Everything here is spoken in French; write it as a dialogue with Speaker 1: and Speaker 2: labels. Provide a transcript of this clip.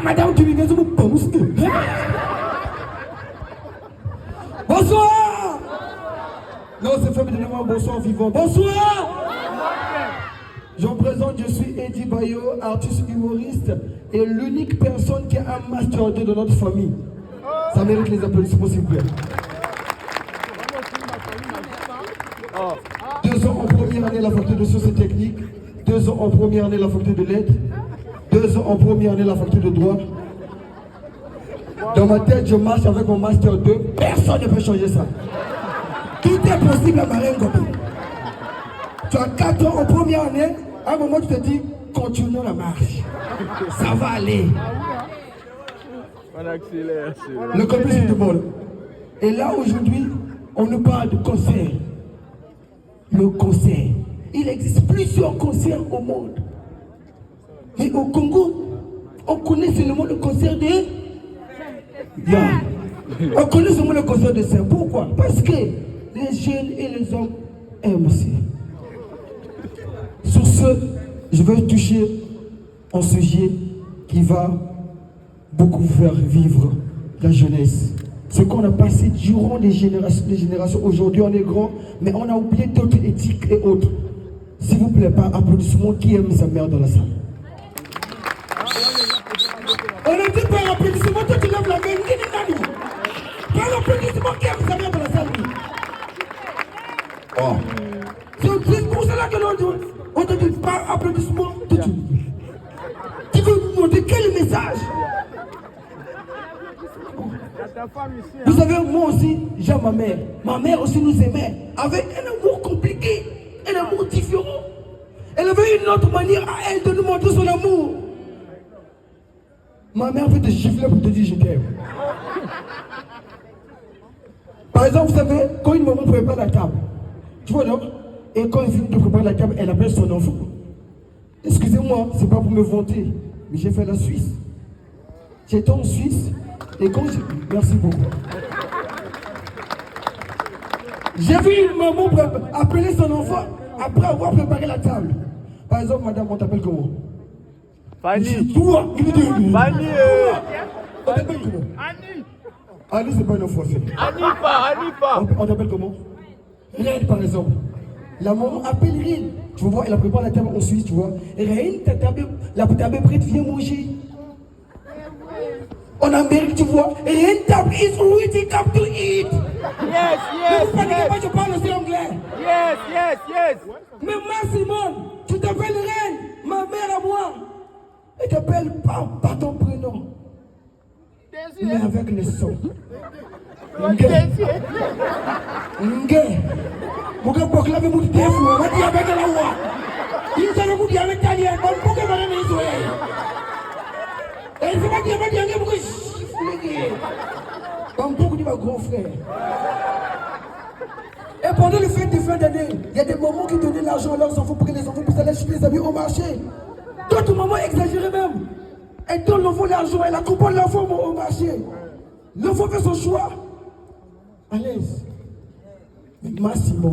Speaker 1: Madame, tu viens de me penser. Bonsoir. Non, c'est fait, donnez-moi un bonsoir vivant. Bonsoir. Je me présente, je suis Eddie Bayo, artiste humoriste et l'unique personne qui a un Master 2 dans notre famille. Ça mérite les applaudissements, s'il vous plaît. 2 ans en première année la faculté de sciences et techniques, 2 ans en première année la faculté de lettres, 2 ans en première année la faculté de droit. Dans ma tête, je marche avec mon Master 2, personne ne peut changer ça. Tout est possible à Marengo. Tu as 4 ans en première année, à un moment tu te dis, continuons la marche. Ça va aller.
Speaker 2: On accélère.
Speaker 1: Le complice du monde. Et là aujourd'hui, on nous parle de concert. Le concert. Il existe plusieurs concerts au monde. Mais au Congo, on connaît seulement le concert de... On connaît seulement le concert de Saint. Pourquoi? Parce que les jeunes et les hommes aiment aussi. Sur ce, je vais toucher un sujet qui va beaucoup faire vivre la jeunesse. Ce qu'on a passé durant les générations. Aujourd'hui, on est grand, mais on a oublié d'autres éthiques et autres. S'il vous plaît, pas applaudissements qui aime sa mère dans la salle. On a dit par applaudissement, toi tu lèves la main. Par applaudissement qui aime sa mère dans la salle. Oh. C'est pour cela que on te dit par applaudissement. Tu veux nous montrer quel message? Vous savez, moi aussi, j'aime ma mère. Ma mère aussi nous aimait. Avec un amour compliqué, un amour différent. Elle avait une autre manière à elle de nous montrer son amour. Ma mère peut te gifler pour te dire je t'aime. Par exemple, vous savez, quand une maman prépare la table, tu vois non? Et quand elle finit de préparer la table, elle appelle son enfant. Excusez-moi, c'est pas pour me vanter, mais j'ai fait la Suisse. J'étais en Suisse. Et quand j'ai... Merci beaucoup. J'ai vu une maman appeler son enfant après avoir préparé la table. Par exemple, madame, on t'appelle comment?
Speaker 2: Fanny.
Speaker 1: Toi,
Speaker 2: Fanny.
Speaker 1: On t'appelle comment?
Speaker 2: Annie.
Speaker 1: Annie, c'est pas une français.
Speaker 2: Annie.
Speaker 1: On t'appelle comment? Reine, par exemple. La maman appelle Reine. Tu vois, elle a préparé la table en Suisse, tu vois. Reine, la table est prête, viens manger. En Amérique, tu vois, Reine table is ready, come to eat.
Speaker 2: Yes.
Speaker 1: Mais vous paniquez pas, je parle aussi anglais.
Speaker 2: Yes.
Speaker 1: Mais moi, Simone, tu t'appelles Reine, ma mère à moi. Elle t'appelle pas par ton prénom. Mais avec le son. Nge. Muga bokla be muti tefu, wati avec la voix. Il s'est beaucoup dit avec Daniel, bon pour que madame les oreilles. Et il faut pas dire beaucoup gifler. Bon pour que ma grand frère. Et pendant les fêtes de fin d'année, il y a des mamans qui donnaient l'argent à leurs enfants pour que les enfants puissent aller acheter les habits au marché. D'autres mamans exagéraient même. Elles donnent l'enfant l'argent, elles accompagnent l'enfant au marché. L'enfant fait son choix. À l'aise. Mais Massimo.